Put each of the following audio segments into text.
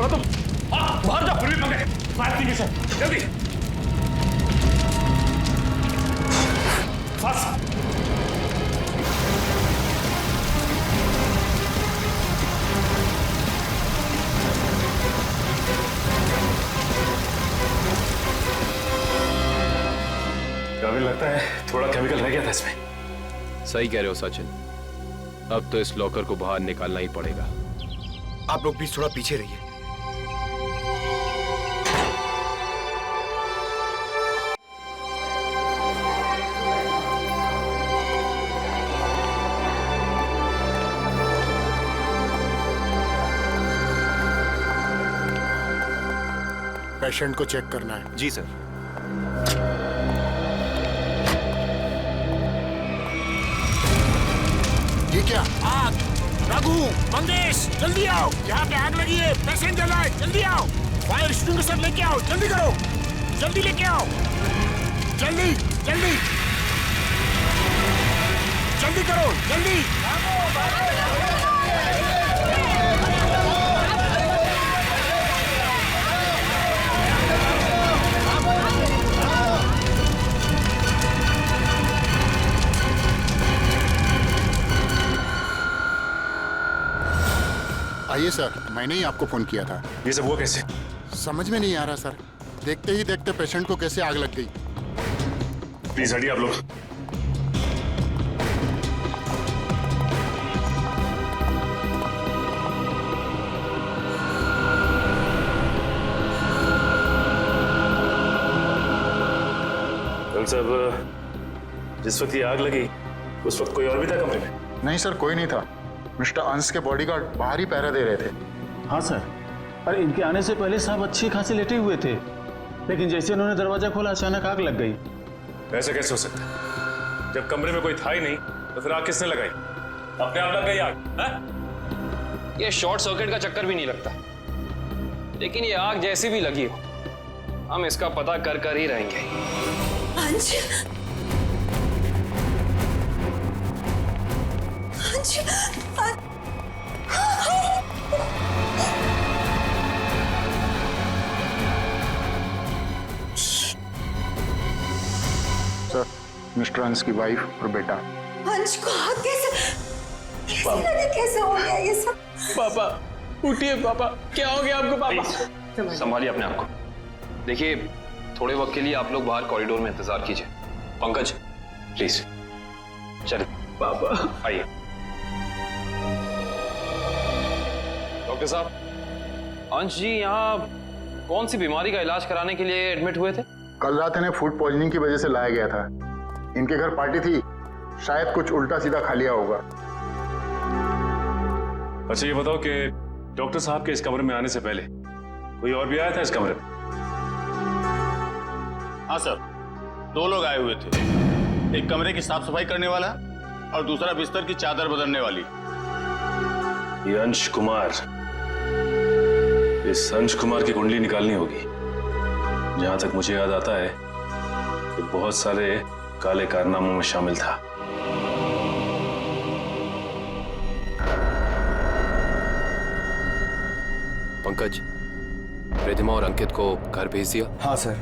होगा तुम? बाहर जाओ। पुलिस पकड़े। फायर एक्सटिंग्विशर जल्दी। फास्ट। अभी लगता है थोड़ा केमिकल रह गया था इसमें। सही कह रहे हो सचिन, अब तो इस लॉकर को बाहर निकालना ही पड़ेगा। आप लोग प्लीज थोड़ा पीछे रहिए। पेशेंट को चेक करना है। जी सर। ये क्या? आग! रघु, मंगेश, जल्दी आओ, यहाँ पे आग लगी है, पेशेंट जला है, जल्दी आओ। फायर एक्सटिंग्विशर लेके आओ, जल्दी करो, जल्दी लेके आओ, जल्दी जल्दी जल्दी करो, जल्दी। आइए सर, मैंने ही आपको फोन किया था। ये सब हुआ कैसे? समझ में नहीं आ रहा सर, देखते ही देखते पेशेंट को कैसे आग लग गई। प्लीज हटिए आप लोग। डॉक्टर साहब, जिस वक्त ये आग लगी उस वक्त कोई और भी था कमरे में? नहीं सर, कोई नहीं था। मिस्टर अंश के बॉडीगार्ड बाहर ही पहरा दे रहे थे। हाँ सर, अरे इनके आने से पहले साहब अच्छी खासी लेटे हुए थे, लेकिन जैसे उन्होंने दरवाजा खोला अचानक आग लग गई। ऐसा कैसे हो सकता है? जब कमरे में कोई था ही नहीं तो फिर आग किसने लगाई? अपने आप लग गई आग? है? ये शॉर्ट सर्किट का चक्कर भी नहीं लगता, लेकिन ये आग जैसी भी लगी हो, हम इसका पता कर ही रहेंगे। अंश, अंश, सर, मिस्टर अंश की वाइफ और बेटा। अंश को आग कैसे लगे, कैसे हो गया ये सब? पापा उठिए, पापा क्या हो गया आपको? पापा संभालिए अपने आप को। देखिए, थोड़े वक्त के लिए आप लोग बाहर कॉरिडोर में इंतजार कीजिए। पंकज प्लीज चलिए। पापा आइए। डॉक्टर साहब, अंश जी यहाँ कौन सी बीमारी का इलाज कराने के लिए एडमिट हुए थे? कल रात इन्हें फूड पॉइजनिंग की वजह से लाया गया था। इनके घर पार्टी थी, शायद कुछ उल्टा सीधा खा लिया होगा। अच्छा ये बताओ कि डॉक्टर साहब के इस कमरे में आने से पहले कोई और भी आया था इस कमरे में? हाँ सर, 2 लोग आए हुए थे। एक कमरे की साफ सफाई करने वाला और दूसरा बिस्तर की चादर बदलने वाली। ये अंश कुमार, इस अंश कुमार की कुंडली निकालनी होगी। जहां तक मुझे याद आता है कि बहुत सारे काले कारनामों में शामिल था। पंकज, रिधिमा और अंकित को घर भेज दिया? हाँ सर,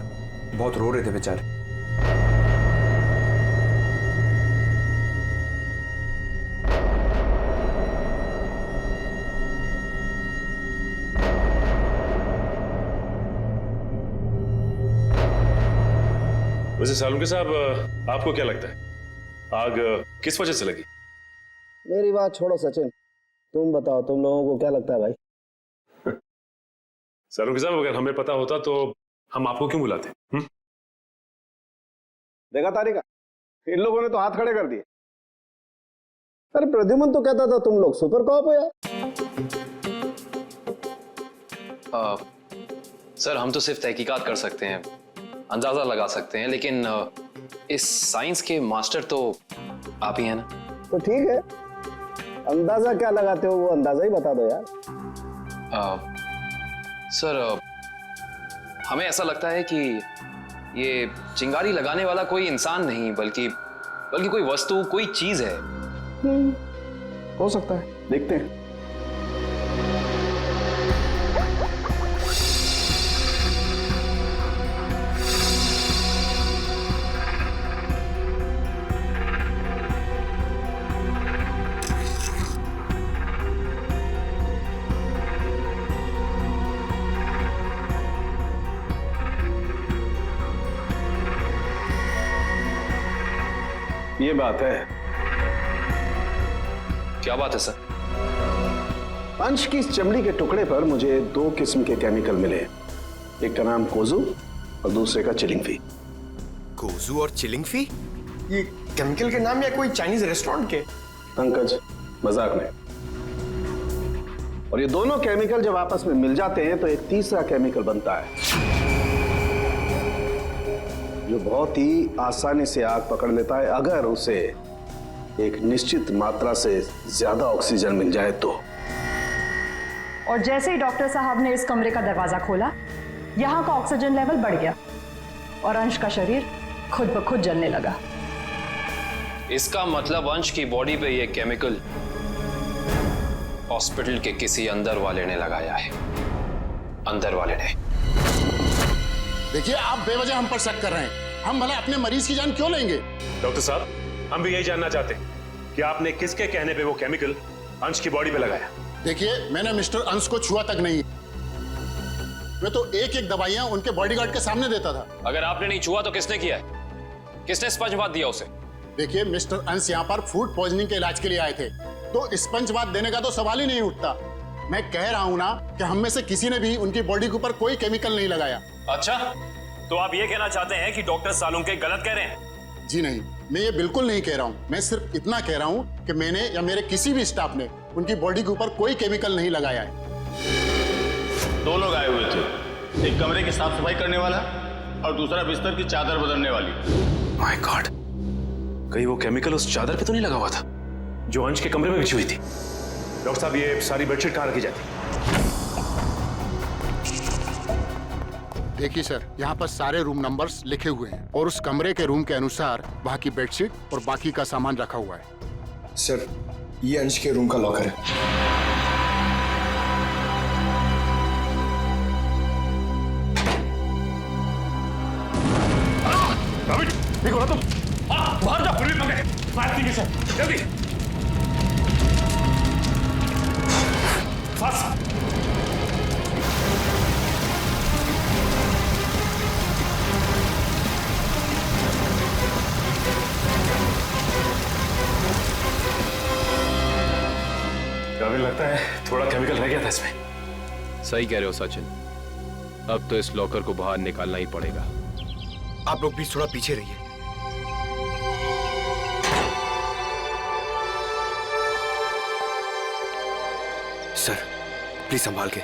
बहुत रो रहे थे बेचारे। वैसे सालुंके साहब, आपको क्या लगता है आग किस वजह से लगी? मेरी बात छोड़ो सचिन, तुम बताओ, तुम लोगों को क्या लगता है भाई? सालुंके साहब, अगर हमें पता होता तो हम आपको क्यों बुलाते? देखा तारिका, इन लोगों ने तो हाथ खड़े कर दिए। अरे प्रद्युमन तो कहता था तुम लोग सुपर कॉप हो यार। सर, हम तो सिर्फ तहकीकात कर सकते हैं, अंदाजा लगा सकते हैं, लेकिन इस साइंस के मास्टर तो आप ही हैं ना। तो ठीक है, अंदाजा क्या लगाते हो वो अंदाजा ही बता दो यार। सर, हमें ऐसा लगता है कि ये चिंगारी लगाने वाला कोई इंसान नहीं, बल्कि कोई वस्तु, कोई चीज है। हो सकता है, देखते हैं। ये बात है। क्या बात है सर? अंश की इस चमड़ी के टुकड़े पर मुझे 2 किस्म के केमिकल मिले। एक का नाम कोजू और दूसरे का चिलिंगफी। कोजू और चिलिंगफी? ये केमिकल के नाम या कोई चाइनीज रेस्टोरेंट के? पंकज, मजाक में। और ये दोनों केमिकल जब आपस में मिल जाते हैं तो एक तीसरा केमिकल बनता है जो बहुत ही आसानी से आग पकड़ लेता है अगर उसे एक निश्चित मात्रा से ज्यादा ऑक्सीजन मिल जाए तो। और जैसे ही डॉक्टर साहब ने इस कमरे का दरवाजा खोला, यहाँ का ऑक्सीजन लेवल बढ़ गया और अंश का शरीर खुद ब खुद जलने लगा। इसका मतलब अंश की बॉडी पे ये केमिकल हॉस्पिटल के किसी अंदर वाले ने लगाया है। अंदर वाले ने। देखिए, आप बेवजह हम पर शक कर रहे हैं। हम भला अपने मरीज की जान क्यों लेंगे? डॉक्टर साहब, हम भी यही जानना चाहते हैं कि आपने किसके कहने पे वो केमिकल अंश की बॉडी पे लगाया। देखिए, मैंने मिस्टर अंश को छुआ तक नहीं। मैं तो एक एक दवाइयां उनके बॉडीगार्ड के सामने देता था। अगर आपने नहीं छुआ तो किसने किया है? किसने स्पंज बाथ दिया उसे? देखिए, मिस्टर अंश यहाँ पर फूड पॉइजनिंग के इलाज के लिए आए थे, तो स्पंज बाथ देने का तो सवाल ही नहीं उठता। मैं कह रहा हूँ ना कि हम में से किसी ने भी उनकी बॉडी के ऊपर कोई केमिकल नहीं लगाया। अच्छा, तो आप ये कहना चाहते हैं कि डॉक्टर सालुंके गलत कह रहे हैं? जी नहीं, मैं ये बिल्कुल नहीं कह रहा हूँ। मैं सिर्फ इतना कह रहा हूँ कि मैंने या मेरे किसी भी स्टाफ ने उनकी बॉडी के ऊपर कोई केमिकल नहीं लगाया है। 2 लोग आए हुए थे, एक कमरे की साफ सफाई करने वाला और दूसरा बिस्तर की चादर बदलने वाली। माय गॉड, कहीं वो केमिकल उस चादर पे तो नहीं लगा हुआ था जो अंश के कमरे में बिछी हुई थी? डॉक्टर साहब, ये सारी बेडशीट कहाँ रखी जाती? देखिए सर, यहाँ पर सारे रूम नंबर्स लिखे हुए हैं और उस कमरे के रूम के अनुसार वहाँ की बेडशीट और बाकी का सामान रखा हुआ है। सर, ये अंश के रूम का लॉकर है। देखो ना तुम, बाहर जाओ, पुलिस पकड़े। फायर एक्सटिंग्विशर, जल्दी। फास्ट। काबिल लगता है थोड़ा केमिकल रह गया था इसमें। सही कह रहे हो सचिन, अब तो इस लॉकर को बाहर निकालना ही पड़ेगा। आप लोग प्लीज थोड़ा पीछे रहिए। सर, प्लीज संभाल के।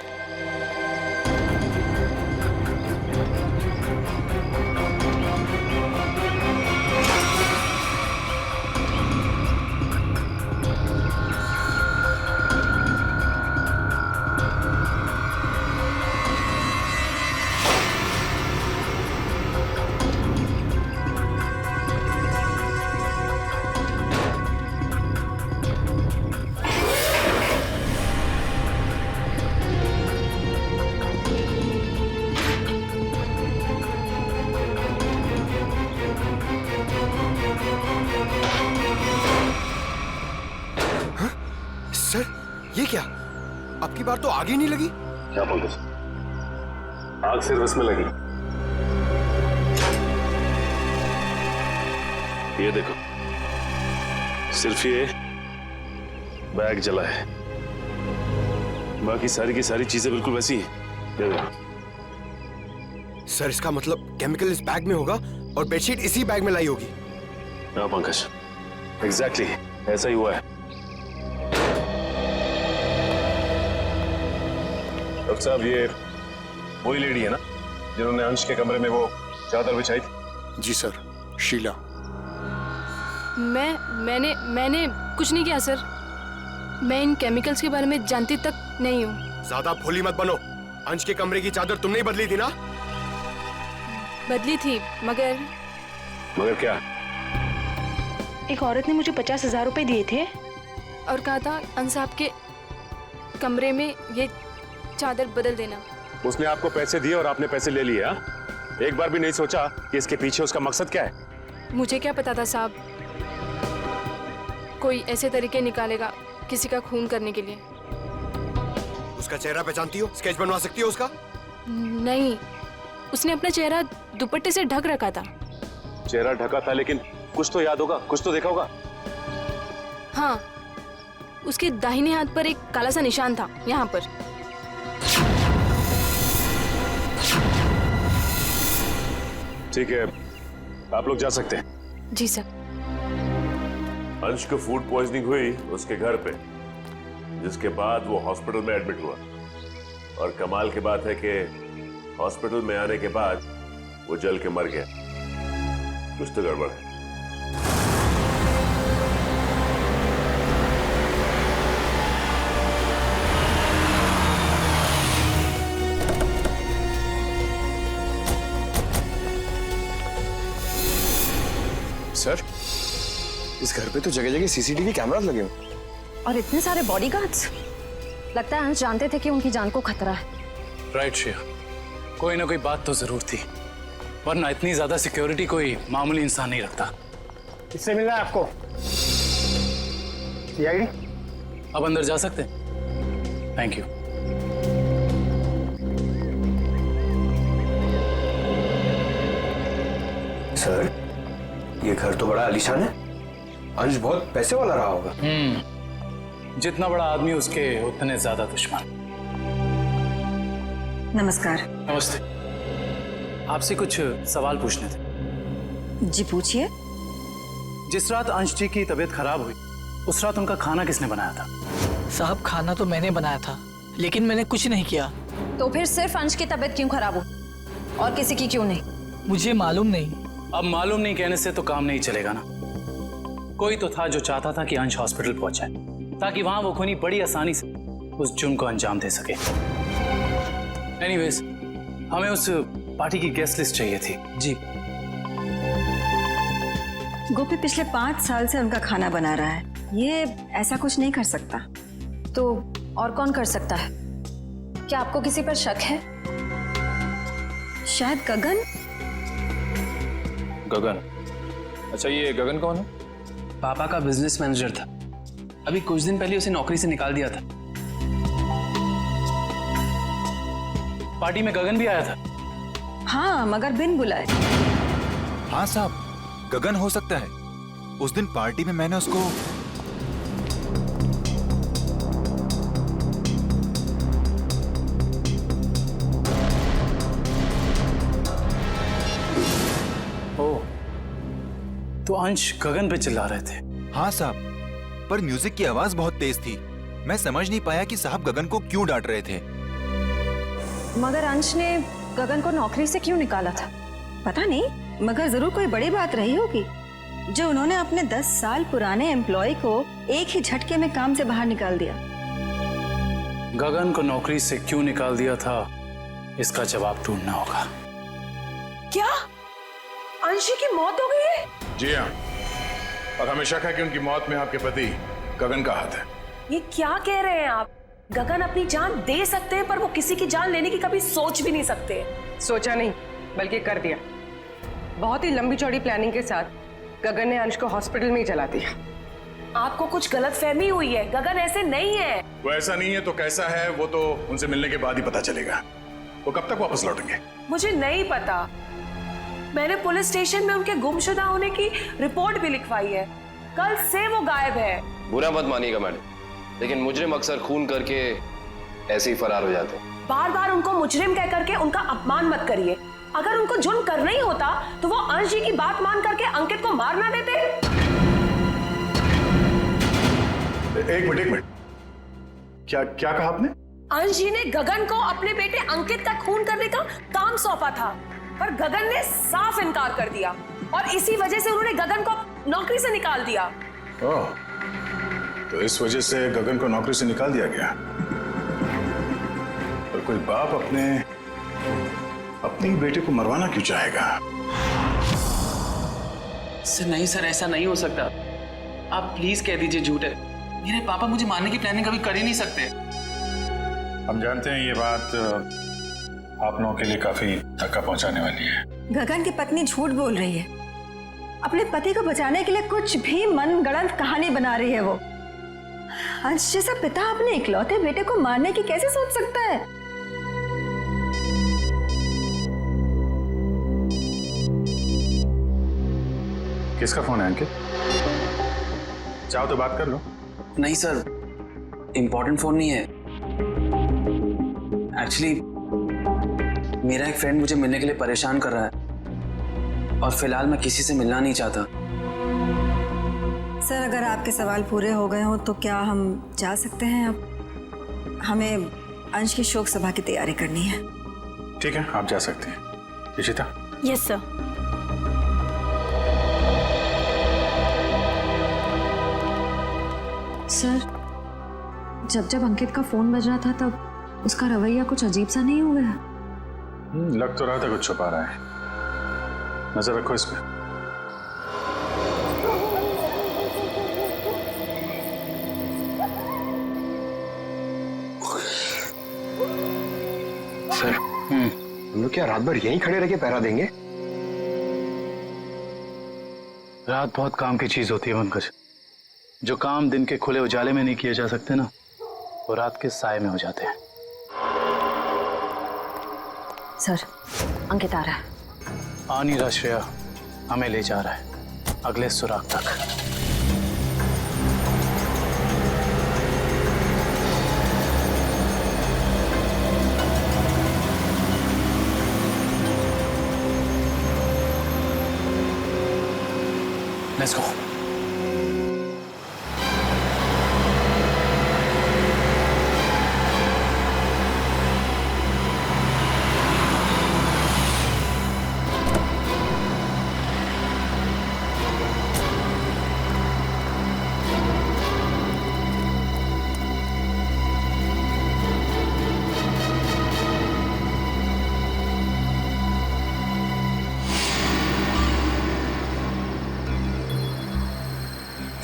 सर, ये क्या? आपकी बार तो आग ही नहीं लगी। क्या पंकज, आग सिर्फ इसमें लगी। ये देखो, सिर्फ ये बैग जला है, बाकी सारी की सारी चीजें बिल्कुल वैसी हैं। ये देखो। सर, इसका मतलब केमिकल इस बैग में होगा और बेडशीट इसी बैग में लाई होगी। हाँ पंकज, एग्जैक्टली ऐसा ही हुआ है। डॉक्टर साहब, ये वही लेडी है ना जिन्होंने अंश के कमरे में वो चादर बिछाई थी? जी सर, शीला। मैंने कुछ नहीं किया सर। मैं इन केमिकल्स के बारे में जानती तक नहीं हूँ। ज्यादा भोली मत बनो। अंश के कमरे की चादर तुमने ही बदली थी ना? बदली थी, मगर क्या? एक औरत ने मुझे 50,000 रुपए दिए थे और कहा था अंश साहब के कमरे में ये चादर बदल देना। उसने आपको पैसे दिए और आपने पैसे ले लिए? हाँ? एक बार भी नहीं सोचा कि इसके पीछे उसका मकसद क्या है? मुझे क्या पता था साहब, कोई ऐसे तरीके निकालेगा किसी का खून करने के लिए। उसका चेहरा पहचानती हो? स्केच बनवा सकती हो उसका? नहीं, उसने अपना चेहरा दुपट्टे से ढक रखा था। चेहरा ढका था, लेकिन कुछ तो याद होगा, कुछ तो देखा होगा। हाँ, उसके दाहिने हाथ पर एक काला सा निशान था, यहाँ पर। ठीक है, आप लोग जा सकते हैं। जी सर। अंश को फूड पॉइजनिंग हुई उसके घर पे, जिसके बाद वो हॉस्पिटल में एडमिट हुआ। और कमाल की बात है कि हॉस्पिटल में आने के बाद वो जल के मर गया। कुछ तो गड़बड़ है। सर, इस घर पे तो जगह जगह सीसीटीवी कैमरास लगे हैं और इतने सारे बॉडीगार्ड्स। लगता है अंश जानते थे कि उनकी जान को खतरा है। राइट श्रेया, कोई ना कोई बात तो जरूर थी, वरना इतनी ज्यादा सिक्योरिटी कोई मामूली इंसान नहीं रखता। किससे मिलना है आपको? सीआईडी? अब अंदर जा सकते हैं? Thank you. सर, ये घर तो बड़ा आलीशान है। अंश बहुत पैसे वाला रहा होगा। जितना बड़ा आदमी उसके उतने ज्यादा दुश्मन। नमस्कार। नमस्ते। आपसे कुछ सवाल पूछने थे। जी पूछिए। जिस रात अंश जी की तबीयत खराब हुई, उस रात उनका खाना किसने बनाया था? साहब, खाना तो मैंने बनाया था, लेकिन मैंने कुछ नहीं किया। तो फिर सिर्फ अंश की तबीयत क्यों खराब हो और किसी की क्यों नहीं? मुझे मालूम नहीं। अब मालूम नहीं कहने से तो काम नहीं चलेगा ना। कोई तो था जो चाहता था कि अंश हॉस्पिटल पहुंचे, ताकि वहां वो खूनी बड़ी आसानी से उस जुर्म को अंजाम दे सके। एनीवेज, हमें उस पार्टी की गेस्ट लिस्ट चाहिए थी। जी। गोपी पिछले 5 साल से उनका खाना बना रहा है, ये ऐसा कुछ नहीं कर सकता। तो और कौन कर सकता है? क्या आपको किसी पर शक है? शायद गगन। गगन? अच्छा, ये गगन कौन है? पापा का बिजनेस मैनेजर था। अभी कुछ दिन पहले उसे नौकरी से निकाल दिया था। पार्टी में गगन भी आया था? हाँ, मगर बिन बुलाए। हाँ साहब, गगन हो सकता है। उस दिन पार्टी में मैंने उसको तो अंश गगन पे चिल्ला रहे थे? हाँ साहब, पर म्यूजिक की आवाज बहुत तेज थी। मैं समझ नहीं पाया कि साहब गगन को क्यों डांट रहे थे। मगर अंश ने गगन को नौकरी से क्यों निकाला था? पता नहीं, मगर जरूर कोई बड़ी बात रही होगी जो उन्होंने अपने 10 साल पुराने एम्प्लॉय को एक ही झटके में काम से बाहर निकाल दिया। गगन को नौकरी से क्यों निकाल दिया था, इसका जवाब ढूंढना होगा। क्या अंशी की मौत हो गई है? जी हाँ, और हमें शक है कि उनकी मौत में आपके पति गगन का हाथ है। ये क्या कह रहे हैं आप? गगन अपनी जान दे सकते हैं, पर वो किसी की जान लेने की कभी सोच भी नहीं सकते। सोचा नहीं, बल्कि कर दिया। बहुत ही लंबी चौड़ी प्लानिंग के साथ गगन ने अंश को हॉस्पिटल में ही जला दिया। आपको कुछ गलतफहमी हुई है, गगन ऐसे नहीं है। वो ऐसा नहीं है तो कैसा है, वो तो उनसे मिलने के बाद ही पता चलेगा। वो कब तक वापस लौटेंगे? मुझे नहीं पता। मैंने पुलिस स्टेशन में उनके गुमशुदा होने की रिपोर्ट भी लिखवाई है। कल से वो गायब है। बुरा मत मानिएगा मैडम, लेकिन मुजरिम अक्सर खून करके ऐसे ही फरार हो जाते हैं। बार बार उनको मुजरिम कह करके उनका अपमान मत करिए। अगर उनको जुर्म करना ही होता तो वो अंश जी की बात मान करके अंकित को मार ना देते। एक मिनट, क्या कहा आपने? अंश जी ने गगन को अपने बेटे अंकित का खून करने का काम सौंपा था, पर गगन ने साफ इनकार कर दिया और इसी वजह से उन्होंने गगन को नौकरी से निकाल दिया। ओह, तो इस वजह से गगन को नौकरी से निकाल दिया गया। और कोई बाप अपने बेटे को मरवाना क्यों चाहेगा? सर नहीं सर, ऐसा नहीं हो सकता। आप प्लीज कह दीजिए झूठ है। मेरे पापा मुझे मारने की प्लानिंग कभी कर ही नहीं सकते। हम जानते हैं ये बात आप लोगों के लिए काफी धक्का पहुंचाने वाली है। गगन की पत्नी झूठ बोल रही है। अपने पति को बचाने के लिए कुछ भी मनगढ़ंत कहानी बना रही है वो। अंश जैसा पिता अपने इकलौते बेटे को मारने की कैसे सोच सकता है? किसका फोन है अंकित? चाहो तो बात कर लो। नहीं सर, इम्पोर्टेंट फोन नहीं है। एक्चुअली मेरा एक फ्रेंड मुझे मिलने के लिए परेशान कर रहा है और फिलहाल मैं किसी से मिलना नहीं चाहता। सर, अगर आपके सवाल पूरे हो गए हो तो क्या हम जा सकते हैं? अब हमें अंश की शोक सभा की तैयारी करनी है। ठीक है, आप जा सकते हैं। इशिता? Yes sir. सर, जब अंकित का फोन बज रहा था तब उसका रवैया कुछ अजीब सा नहीं हो गया? लग तो रहा था कुछ छुपा रहा है। नजर रखो इस पे। सर, हम लोग क्या रात भर यहीं खड़े रह के पहरा देंगे? रात बहुत काम की चीज होती है पंकज। जो काम दिन के खुले उजाले में नहीं किए जा सकते ना, वो रात के साए में हो जाते हैं। सर, अंकित आ रहा है। आ नहीं रहा श्रेया, हमें ले जा रहा है अगले सुराग तक। Let's go.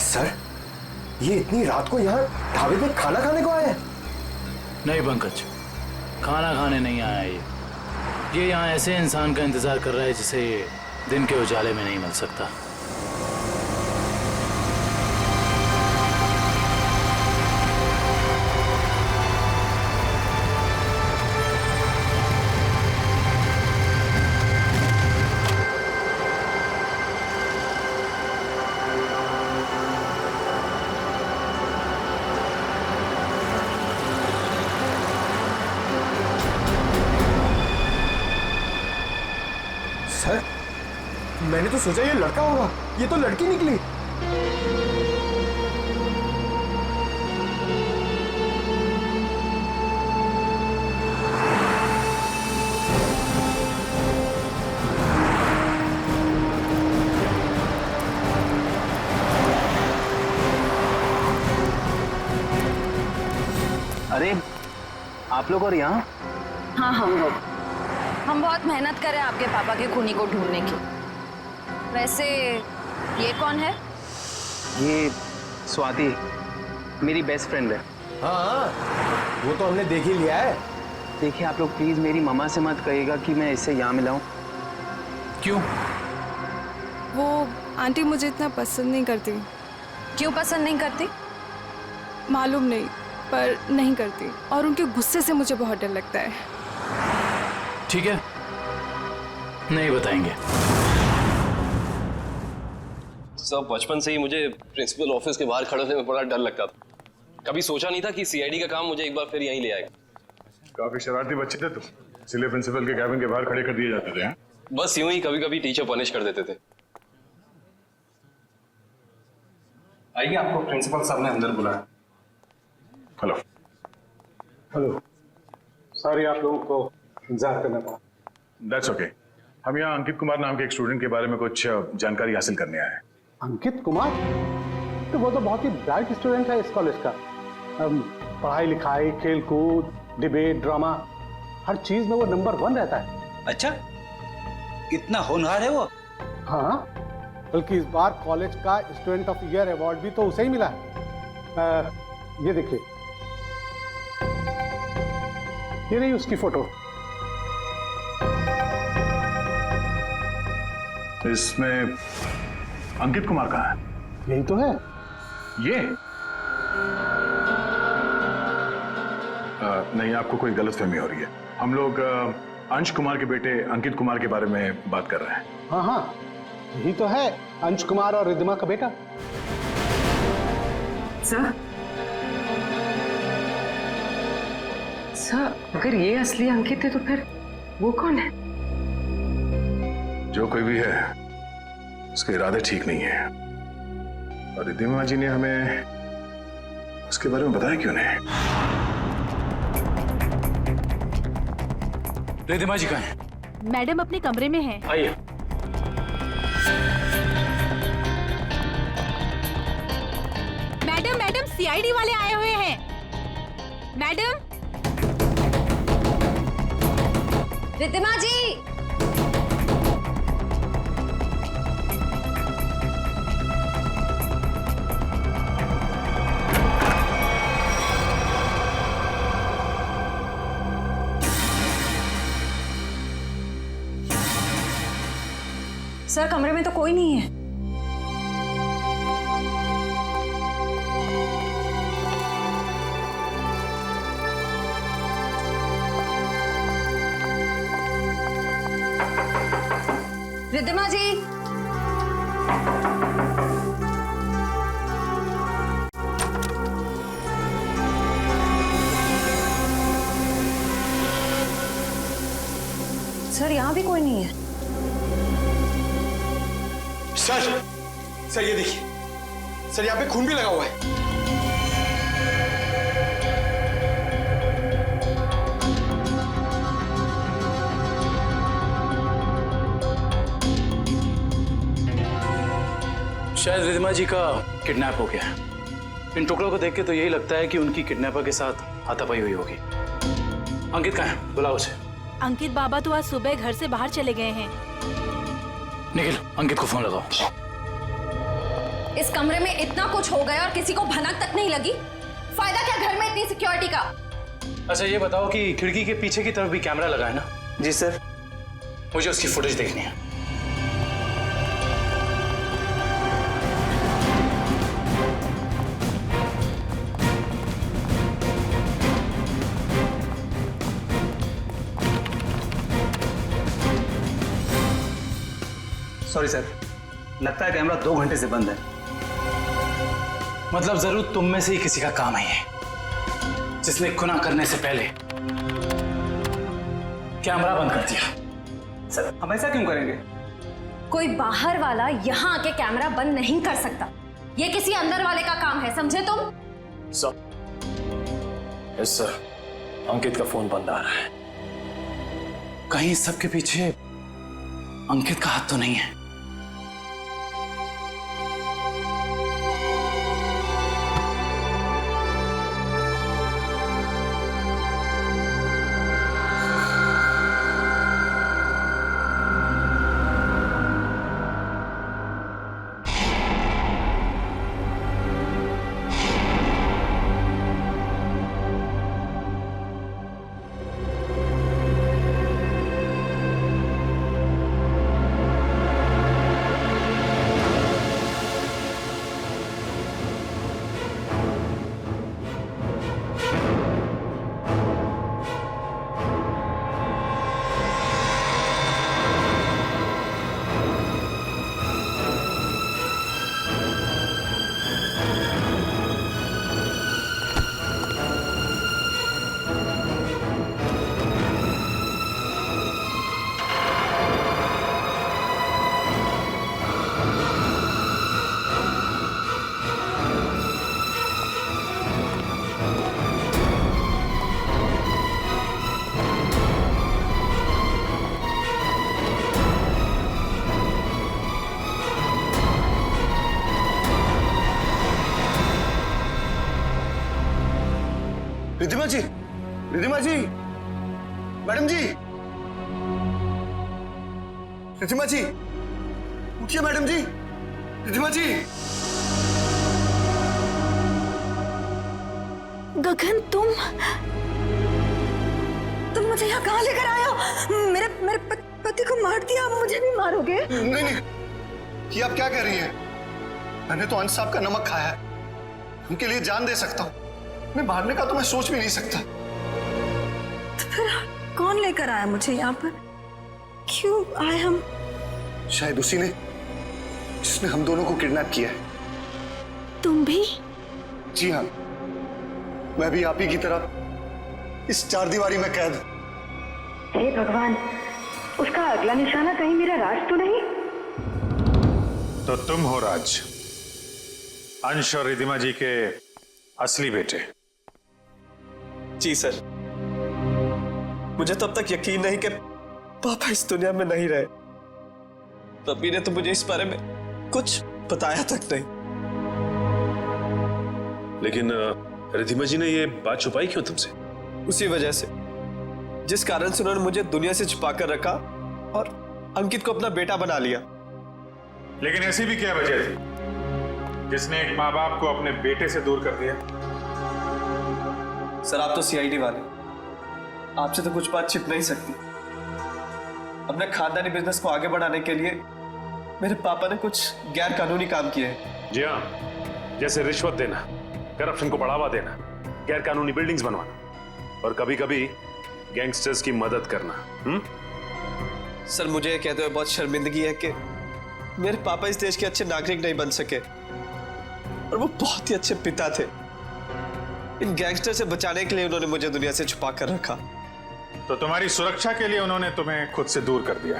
सर, ये इतनी रात को यहाँ ढाबे पे खाना खाने को आए हैं? नहीं पंकज, खाना खाने नहीं आया ये यहाँ ऐसे इंसान का इंतजार कर रहा है जिसे ये दिन के उजाले में नहीं मिल सकता। सर, मैंने तो सोचा ये लड़का होगा, ये तो लड़की निकली। अरे आप लोग और यहाँ? हाँ, हम बहुत मेहनत करें आपके पापा के खूनी को ढूंढने की। वैसे ये कौन है? ये स्वाति, मेरी बेस्ट फ्रेंड है। हाँ, वो तो हमने देख ही लिया है। देखिए आप लोग प्लीज मेरी मम्मा से मत कहिएगा कि मैं इससे यहाँ मिला हूँ। क्यों? वो आंटी मुझे इतना पसंद नहीं करती। क्यों पसंद नहीं करती? मालूम नहीं, पर नहीं करती और उनके गुस्से से मुझे बहुत डर लगता है। ठीक है, नहीं बताएंगे। सब बचपन से ही मुझे प्रिंसिपल ऑफिस के बाहर खड़े होने में बड़ा डर लगता था। कभी सोचा नहीं था कि सीआईडी का काम मुझे एक बार फिर यहीं ले आएगा। काफी शरारती बच्चे थे तुम, इसलिए प्रिंसिपल के कैबिन के बाहर खड़े कर दिए जाते थे। बस यूं ही कभी कभी टीचर पनिश कर देते थे। आइए, आपको प्रिंसिपल साहब ने अंदर बुलाया। हेलो। हेलो, सॉरी आप लोगों को इंतजार करना पड़ा। That's okay. हम यहाँ अंकित कुमार नाम के एक स्टूडेंट के बारे में कुछ जानकारी हासिल करने आए हैं। अंकित कुमार? तो वो तो बहुत ही ब्राइट स्टूडेंट है इस कॉलेज का। पढ़ाई लिखाई, खेल कूद, डिबेट, ड्रामा, हर चीज में वो नंबर 1 रहता है। अच्छा, कितना होनहार है वो। हाँ, बल्कि इस बार कॉलेज का स्टूडेंट ऑफ ईयर अवार्ड भी तो उसे ही मिला है। ये देखिए, ये रही उसकी फोटो। इसमें अंकित कुमार कहाँ है? यही तो है। ये नहीं, आपको कोई गलतफहमी हो रही है। हम लोग अंश कुमार के बेटे अंकित कुमार के बारे में बात कर रहे हैं। हाँ हाँ, यही तो है। अंश कुमार और रिद्धिमा का बेटा। सर अगर ये असली अंकित है तो फिर वो कौन है? जो कोई भी है उसके इरादे ठीक नहीं है, और रिद्धिमा जी ने हमें उसके बारे में बताया क्यों नहीं? रिद्धिमा जी कहाँ हैं? मैडम अपने कमरे में हैं। आइए। मैडम सीआईडी वाले आए हुए हैं। मैडम। रिद्धिमा जी। सर कमरे में तो कोई नहीं है। रिद्धिमा जी। सर यहाँ भी कोई नहीं है। सर ये देखिए, सर यहाँ पे खून भी लगा हुआ है। शायद रिद्धिमा जी का किडनैप हो गया। इन टुकड़ों को देख के तो यही लगता है कि उनकी किडनैपर के साथ हाथापाई हुई होगी। अंकित कहाँ है? बुलाओ उसे। अंकित बाबा तो आज सुबह घर से बाहर चले गए हैं। निखिल, अंकित को फोन लगाओ। इस कमरे में इतना कुछ हो गया और किसी को भनक तक नहीं लगी। फायदा क्या घर में इतनी सिक्योरिटी का? अच्छा ये बताओ कि खिड़की के पीछे की तरफ भी कैमरा लगा है ना? जी सर। मुझे उसकी फुटेज देखनी है। सॉरी सर, लगता है कैमरा 2 घंटे से बंद है। मतलब जरूर तुम में से ही किसी का काम है ये, जिसने खुना करने से पहले कैमरा बंद कर दिया। सर हम ऐसा क्यों करेंगे? कोई बाहर वाला यहाँ आके कैमरा बंद नहीं कर सकता। ये किसी अंदर वाले का काम है, समझे तुम? Yes sir. अंकित का फोन बंद आ रहा है। कहीं इस सब के पीछे अंकित का हाथ तो नहीं है? रिद्धिमा जी, रिद्धिमा जी, मैडम जी, रिद्धिमा जी, उठिए मैडम जी, रिद्धिमा जी। गगन तुम मुझे यहाँ कहाँ लेकर आए हो? मेरे पति को मार दिया, आप मुझे भी मारोगे? नहीं, ये आप क्या कह रही हैं? मैंने तो अंश साहब का नमक खाया है, उनके लिए जान दे सकता हूँ। मैं मारने का तो मैं सोच भी नहीं सकता। तो फिर कौन लेकर आया मुझे यहाँ पर? क्यों आए हम? शायद उसी ने जिसने हम दोनों को किडनैप किया है। तुम भी? जी हाँ, मैं भी आप ही की तरह इस चारदीवारी में कैद। हे भगवान, उसका अगला निशाना कहीं मेरा राज तो नहीं? तो तुम हो राज, अंश और रिधिमा जी के असली बेटे। जी सर, मुझे तो अब तक यकीन नहीं कि पापा इस दुनिया में नहीं रहे। मम्मी ने तो मुझे इस बारे में कुछ बताया तक नहीं। लेकिन रिधिमा जी ने ये बात छुपाई क्यों तुमसे? उसी वजह से जिस कारण से उन्होंने मुझे दुनिया से छुपा कर रखा और अंकित को अपना बेटा बना लिया। लेकिन ऐसी भी क्या वजह थी जिसने एक माँ बाप को अपने बेटे से दूर कर दिया? सर, आप तो सीआईडी वाले, आपसे तो कुछ बात छिप नहीं सकती। अपने खानदानी बिजनेस को आगे बढ़ाने के लिए मेरे पापा ने कुछ गैर कानूनी काम किए हैं। जी हाँ, जैसे रिश्वत देना, करप्शन को बढ़ावा देना, गैर कानूनी बिल्डिंग्स बनवाना और कभी कभी गैंगस्टर्स की मदद करना। सर, मुझे ये कहते हुए बहुत शर्मिंदगी है कि मेरे पापा इस देश के अच्छे नागरिक नहीं बन सके और वो बहुत ही अच्छे पिता थे। इन गैंगस्टर से बचाने के लिए उन्होंने मुझे दुनिया से छुपा कर रखा। तो तुम्हारी सुरक्षा के लिए उन्होंने तुम्हें खुद से दूर कर दिया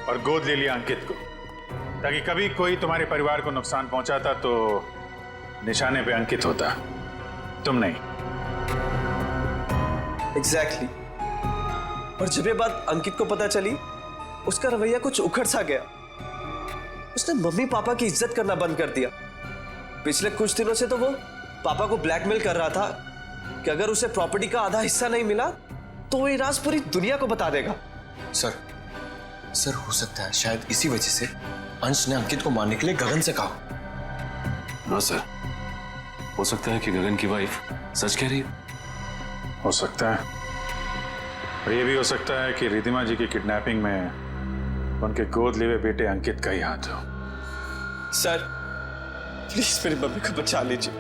और गोद ले लिया अंकित को, ताकि कभी कोई तुम्हारे परिवार को नुकसान पहुंचाता तो निशाने पे अंकित होता, तुम नहीं। एग्जैक्टली। और जब ये बात अंकित को पता चली, उसका रवैया कुछ उखड़ सा गया। उसने मम्मी पापा की इज्जत करना बंद कर दिया। पिछले कुछ दिनों से तो वो पापा को ब्लैकमेल कर रहा था कि अगर उसे प्रॉपर्टी का आधा हिस्सा नहीं मिला तो वो ये राज पूरी दुनिया को बता देगा। सर हो सकता है शायद इसी वजह से अंश ने अंकित को मारने के लिए गगन से कहा। हाँ सर, हो सकता है कि गगन की वाइफ सच कह रही हो सकता है। और ये भी हो सकता है कि रिधिमा जी की किडनैपिंग में उनके गोद लिए हुए बेटे अंकित का ही हाथ हो। सर, प्लीज मेरी मम्मी को बचा लीजिए।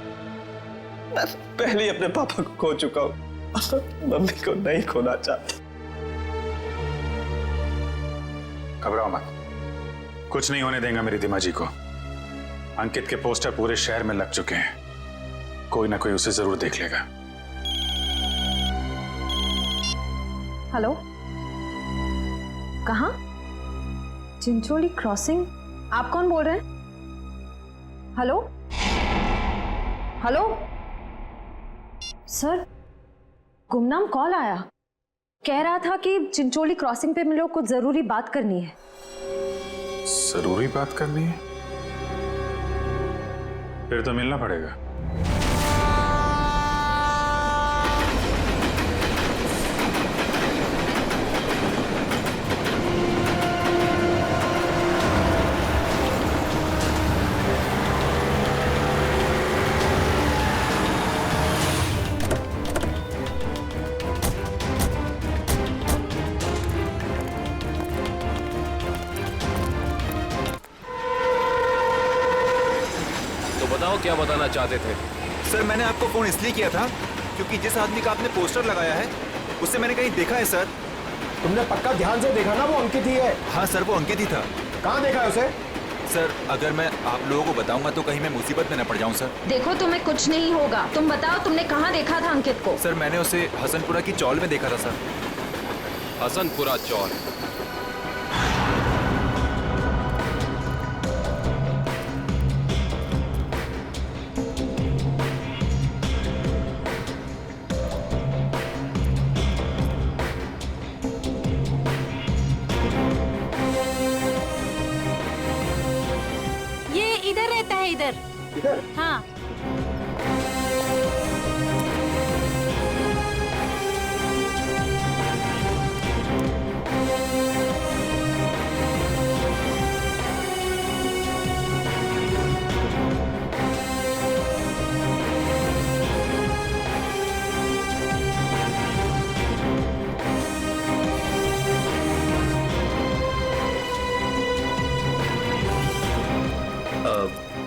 मैं पहले ही अपने पापा को खो चुका हूं, मम्मी को नहीं खोना चाहता। घबराओ मत, कुछ नहीं होने देंगे मेरी रिधिमा जी को। अंकित के पोस्टर पूरे शहर में लग चुके हैं, कोई ना कोई उसे जरूर देख लेगा। हेलो, कहाँ? चिंचोली क्रॉसिंग? आप कौन बोल रहे हैं? हेलो हेलो सर, गुमनाम कॉल आया, कह रहा था कि चिंचोली क्रॉसिंग पे मिलो, कुछ जरूरी बात करनी है। जरूरी बात करनी है? फिर तो मिलना पड़ेगा। क्या बताना चाहते थे? सर, मैंने आपको फोन इसलिए किया था क्योंकि जिस आदमी का आपने पोस्टर लगाया है उससे मैंने कहीं देखा है सर। तुमने पक्का ध्यान से देखा ना? वो अंकित ही है। हाँ सर, वो अंकित ही था। कहाँ देखा है उसे? सर, अगर मैं आप लोगों को बताऊंगा तो कहीं मैं मुसीबत में न पड़ जाऊं सर। देखो, तुम्हें कुछ नहीं होगा। तुम बताओ, तुमने कहाँ देखा था अंकित को? सर, मैंने उसे हसनपुरा की चौल में देखा था सर। हसनपुरा चौल? इधर। हाँ।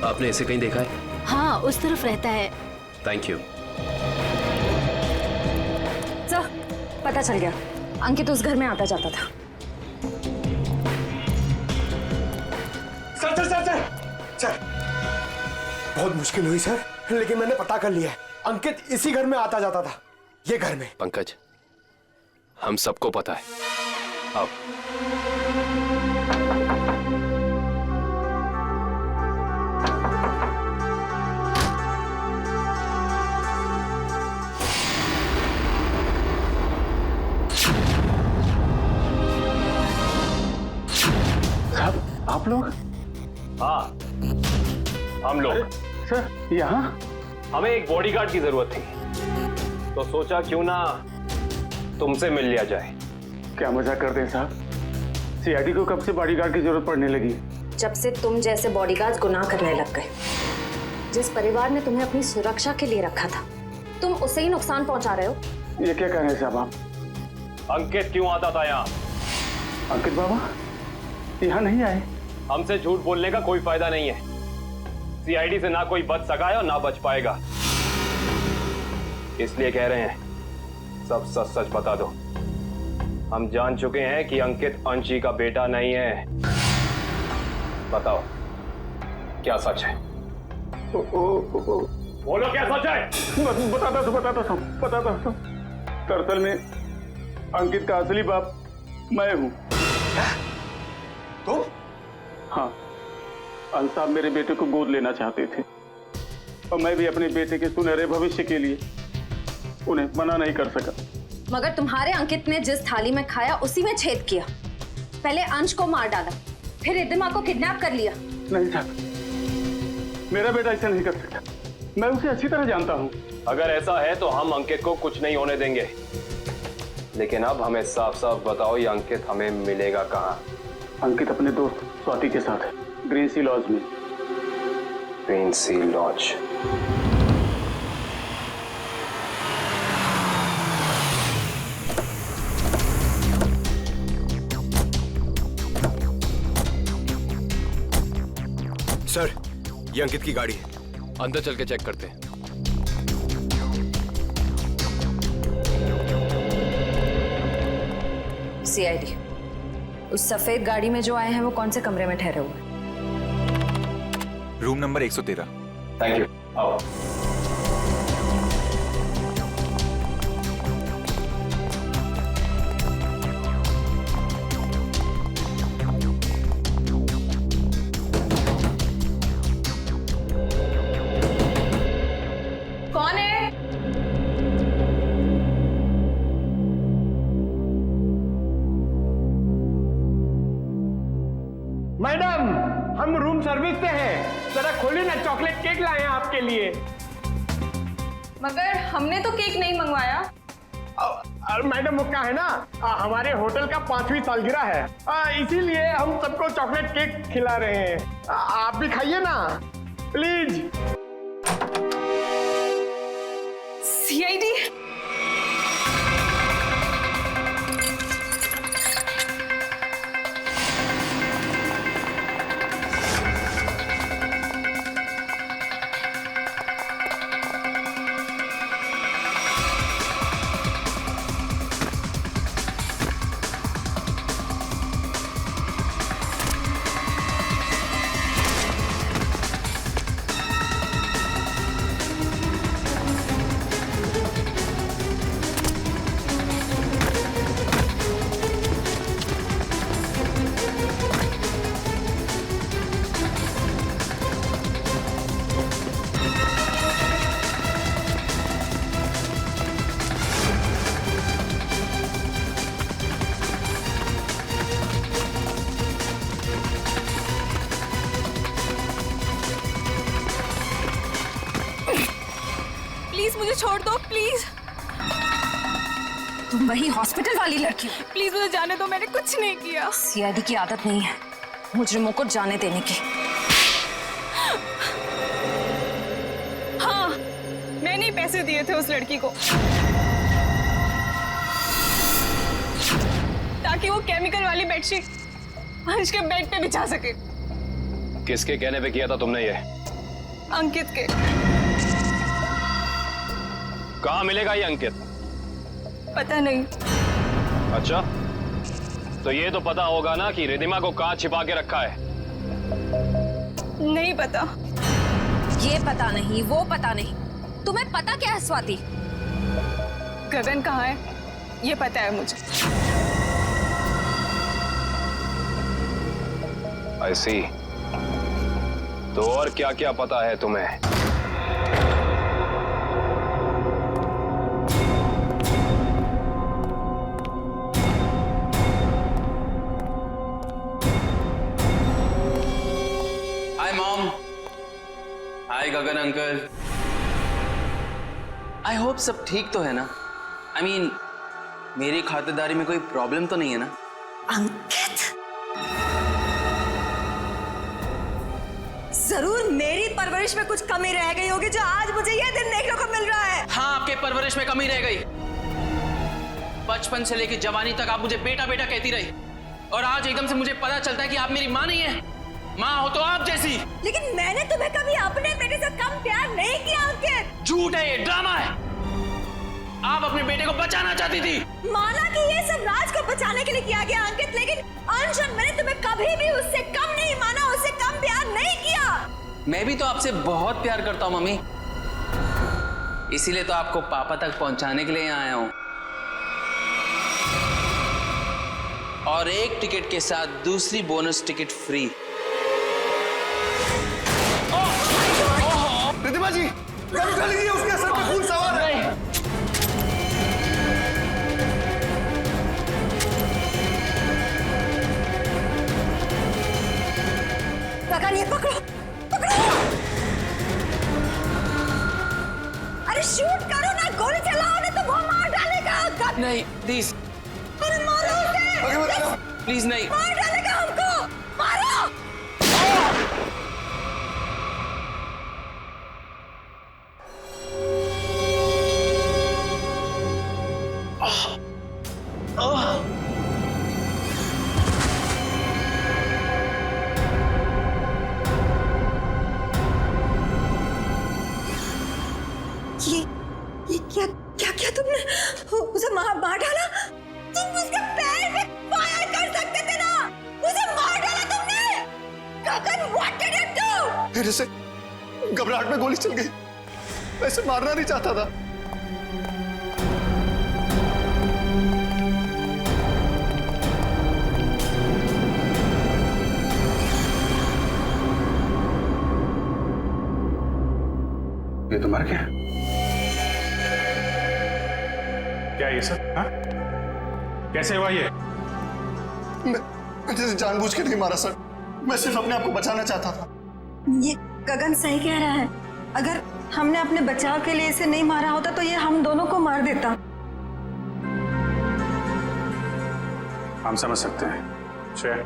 आपने इसे कहीं देखा है? हाँ, उस तरफ रहता है। Thank you. सर, पता चल गया, अंकित उस घर में आता जाता था। Sir, sir sir sir sir बहुत मुश्किल हुई सर, लेकिन मैंने पता कर लिया है, अंकित इसी घर में आता जाता था, ये घर में। पंकज, हम सबको पता है। अब आप लोग? हाँ, हम लोग। सर यहाँ? हमें एक बॉडीगार्ड की जरूरत थी, तो सोचा क्यों ना तुमसे मिल लिया जाए। क्या मजाक करते हैं साहब? सीआईडी को कब से बॉडीगार्ड की जरूरत पड़ने लगी? जब से तुम जैसे बॉडीगार्ड गुनाह करने लग गए। जिस परिवार ने तुम्हें अपनी सुरक्षा के लिए रखा था, तुम उसे ही नुकसान पहुंचा रहे हो। ये क्या कह रहे हैं साहब आप? अंकित क्यों आता था यहाँ? अंकित बाबा यहाँ नहीं आए। हमसे झूठ बोलने का कोई फायदा नहीं है। सीआईडी से ना कोई बच सका है और ना बच पाएगा, इसलिए कह रहे हैं सब सच सच बता दो। हम जान चुके हैं कि अंकित अंशी का बेटा नहीं है। बताओ क्या सच है? बोलो क्या सच है? बताता हूँ। दरअसल में अंकित का असली बाप मैं हूँ। तुम? हाँ, अंश साहब मेरे बेटे को गोद लेना चाहते थे और मैं भी अपने बेटे के सुनहरे भविष्य के लिए उन्हें मना नहीं कर सका। मगर तुम्हारे अंकित ने जिस थाली में खाया उसी में छेद किया। पहले अंश को मार डाला, फिर रिद्धिमा को किडनैप कर लिया। नहीं साहब, मेरा बेटा ऐसा नहीं कर सकता, मैं उसे अच्छी तरह जानता हूँ। अगर ऐसा है तो हम अंकित को कुछ नहीं होने देंगे, लेकिन अब हमें साफ साफ बताओ ये अंकित हमें मिलेगा कहाँ? अंकित अपने दोस्त स्वाति के साथ है, ग्रीन सी लॉज में। ग्रीन सी लॉज? सर, ये अंकित की गाड़ी है। अंदर चल के चेक करते हैं। सीआईडी, उस सफेद गाड़ी में जो आए हैं वो कौन से कमरे में ठहरे हुए? Room number 113। Thank you. आओ। कौन है? मैडम, हम रूम सर्विस से हैं, जरा खोलिए ना, चॉकलेट केक लाए हैं आपके लिए। मगर हमने तो केक नहीं मंगवाया। मैडम वो क्या है ना, हमारे होटल का 5वीं सालगिरह है, इसीलिए हम सबको चॉकलेट केक खिला रहे हैं। आप भी खाइए ना प्लीज। सीआईडी? प्लीज मुझे छोड़ दो, प्लीज। तुम वही हॉस्पिटल वाली लड़की हो? प्लीज मुझे जाने दो, मैंने कुछ नहीं किया। सीआईडी की आदत नहीं है मुजरिमों को जाने देने की। हाँ, मैंने ही पैसे दिए थे उस लड़की को ताकि वो केमिकल वाली बेडशीट अंश के बेड पे बिछा सके। किसके कहने पे किया था तुमने ये? अंकित के। कहाँ मिलेगा ये अंकित? पता नहीं। अच्छा, तो ये तो पता होगा ना कि रिद्धिमा को कहाँ छिपा के रखा है। नहीं पता। ये पता नहीं, वो पता नहीं, तुम्हें पता क्या है स्वाति? गगन कहाँ है ये पता है मुझे। I see। तो और क्या क्या पता है तुम्हें? Hi mom, hi Gagan uncle. I hope सब ठीक तो है ना? आई मीन मेरी खातिरदारी में कोई प्रॉब्लम तो नहीं है ना? अंकित, जरूर मेरी परवरिश में कुछ कमी रह गई होगी जो आज मुझे यह दिन देखने को मिल रहा है। हाँ, आपके परवरिश में कमी रह गई। बचपन से लेकर जवानी तक आप मुझे बेटा बेटा कहती रही, और आज एकदम से मुझे पता चलता है कि आप मेरी माँ नहीं है। माँ हो तो आप जैसी। लेकिन मैंने तुम्हें कभी अपने बेटे से कम प्यार नहीं किया अंकित। झूठ है, ये ड्रामा है। आप अपने बेटे को बचाना चाहती थी। माना कि ये सब राज को बचाने के लिए किया गया अंकित, लेकिन अंशन मैंने तुम्हें कभी भी उससे कम नहीं माना, उससे कम प्यार नहीं किया। मैं भी तो आपसे बहुत प्यार करता हूँ मम्मी, इसीलिए तो आपको पापा तक पहुंचाने के लिए यहाँ आया हूँ। और एक टिकट के साथ दूसरी बोनस टिकट फ्री। रिद्धिमा जी, गाड़ी चल गई है, उसके सर पे खून सवार है। गगन, ये पकड़ो, पकड़ो। अरे शूट करो ना, गोली चलाओ ना, तो वो मार डालेगा। नहीं प्लीज, अरे मारो उसे। प्लीज नहीं। मार डालेगा हमको, मारो। ये क्या क्या क्या तुमने उसे मार डाला? तुम उसके पैर में फायर कर सकते थे ना, उसे मार डाला तुमने। गगन, व्हाट डिड यू डू? मेरे से घबराहट में गोली चल गई, वैसे मारना नहीं चाहता था। ये तो मर गया। क्या ये सब? हाँ? कैसे हुआ ये? मैंने जानबूझ के नहीं मारा सर, मैं सिर्फ अपने आप को बचाना चाहता था। ये गगन सही कह रहा है, अगर हमने अपने बचाव के लिए इसे नहीं मारा होता तो ये हम दोनों को मार देता। हम समझ सकते हैं। श्रेया,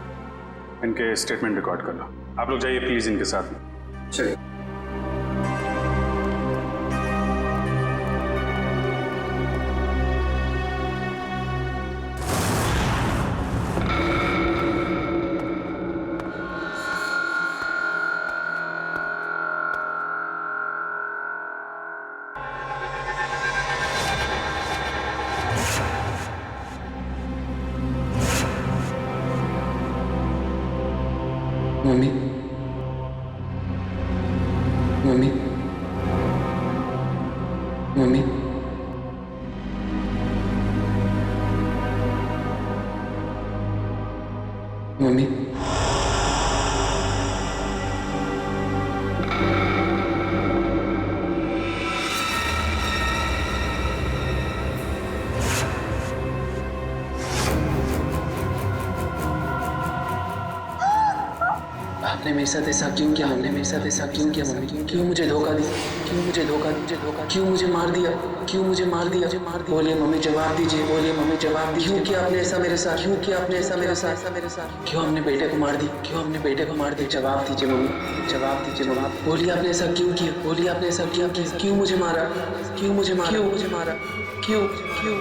इनके स्टेटमेंट रिकॉर्ड कर लो। आप लोग जाइए प्लीज इनके साथ में। चलिए। मम्मी, मम्मी, मम्मी, मम्मी, आपने मेरे साथ ऐसा क्यों किया? हमने मेरे साथ ऐसा क्यों किया मम्मी? क्यों मुझे धोखा दिया? क्यों मुझे धोखा क्यों मुझे मार दिया? क्यों मुझे मार दिया? बोलिए मम्मी, जवाब दीजिए। बोलिए मम्मी, जवाब दीजिए। क्यों किया आपने ऐसा मेरे साथ? क्यों किया आपने ऐसा मेरे साथ? क्यों हमने बेटे को मार दी? क्यों हमने बेटे को मार दी? जवाब दीजिए मम्मी, जवाब दीजिए मम्मी। बोलिए आपने ऐसा क्यों किया? बोलिए आपने ऐसा क्यों किया? क्यों मुझे मारा? क्यों मुझे मारा? क्यों मुझे मारा? क्यों क्यों?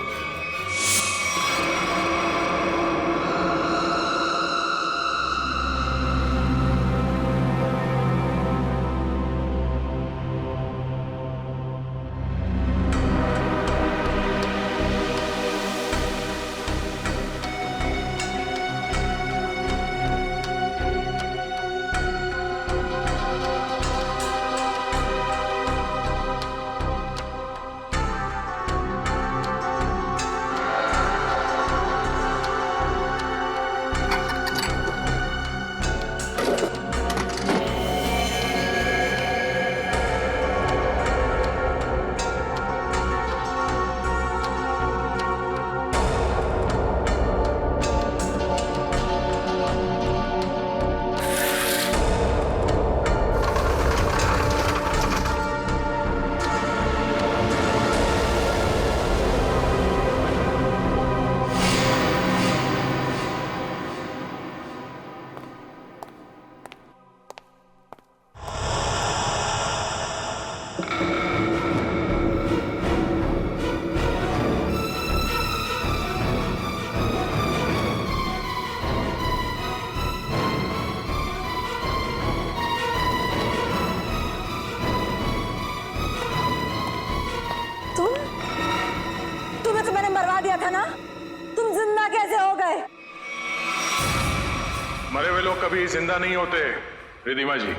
मरे हुए लोग कभी जिंदा नहीं होते रिधिमा जी।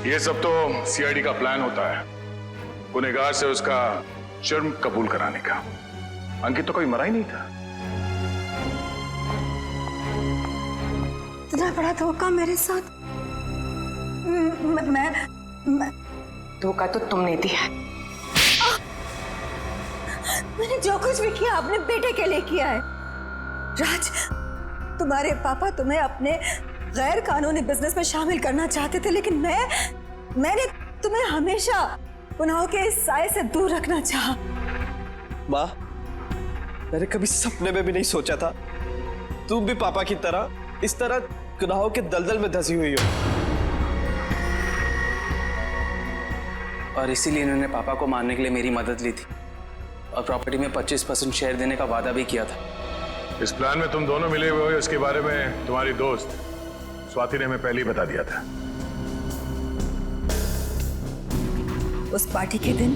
ये सब तो सीआईडी का प्लान होता है, गुनहगार से उसका जुर्म कबूल कराने का। अंकित तो कभी मरा ही नहीं था। इतना बड़ा धोखा मेरे साथ। मैं धोखा तो तुमने दिया। मैंने जो कुछ भी किया अपने बेटे के लिए किया है। राज, तुम्हारे पापा तुम्हें अपने गैर कानूनी बिजनेस में शामिल करना चाहते थे, लेकिन मैंने तुम्हें हमेशा गुनाहों के इस साए से दूर रखना चाहा। माँ, मैंने कभी सपने में भी नहीं सोचा था तुम भी पापा की तरह इस तरह गुनाहों के दलदल में धंसी हुई हो। और इसीलिए इन्होंने पापा को मारने के लिए मेरी मदद ली थी और प्रॉपर्टी में 25% शेयर देने का वादा भी किया था। इस प्लान में तुम दोनों मिले हुए हो, इसके बारे में तुम्हारी दोस्त स्वाति ने हमें पहले ही बता दिया था। उस पार्टी के दिन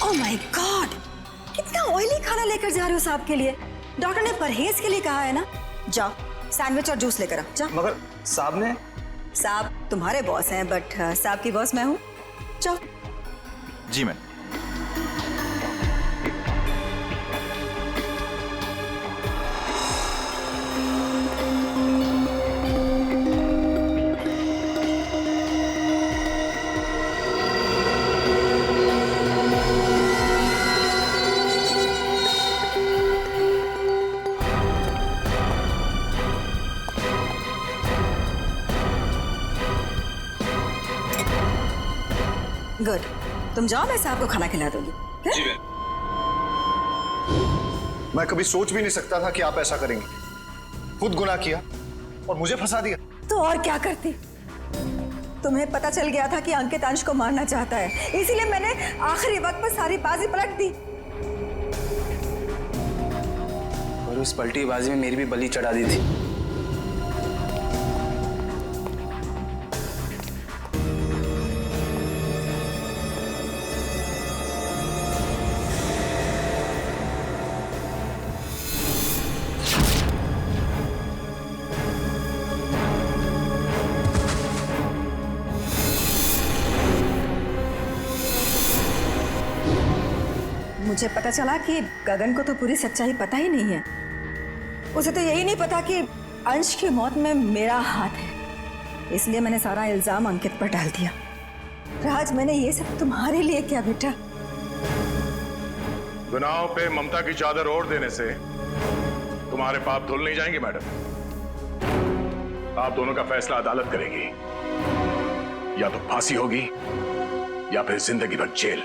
ओह माय गॉड, कितना ऑयली खाना लेकर जा रहे हो साहब के लिए? डॉक्टर ने परहेज के लिए कहा है ना। जाओ सैंडविच और जूस लेकर आओ, जाओ। मगर साहब ने? साहब तुम्हारे बॉस हैं, बट साहब की बॉस मैं हूँ। जाओ। जी मैम। गुड, तुम जाओ, मैं साहब को खाना खिला दूंगी। जी मैं कभी सोच भी नहीं सकता था कि आप ऐसा करेंगे। खुद गुनाह किया और मुझे फंसा दिया। तो और क्या करती? तुम्हें पता चल गया था कि अंकित अंश को मारना चाहता है, इसीलिए मैंने आखिरी वक्त पर सारी बाजी पलट दी। और उस पलटी बाजी में मेरी भी बलि चढ़ा दी थी। मुझे पता चला कि गगन को तो पूरी सच्चाई पता ही नहीं है। उसे तो यही नहीं पता कि अंश की मौत में मेरा हाथ है, इसलिए मैंने सारा इल्जाम अंकित पर डाल दिया। राज, मैंने ये सब तुम्हारे लिए किया बेटा। गुनाहों पे ममता की चादर ओढ़ देने से तुम्हारे पाप धुल नहीं जाएंगे मैडम। आप दोनों का फैसला अदालत करेगी, या तो फांसी होगी या फिर जिंदगी भर जेल।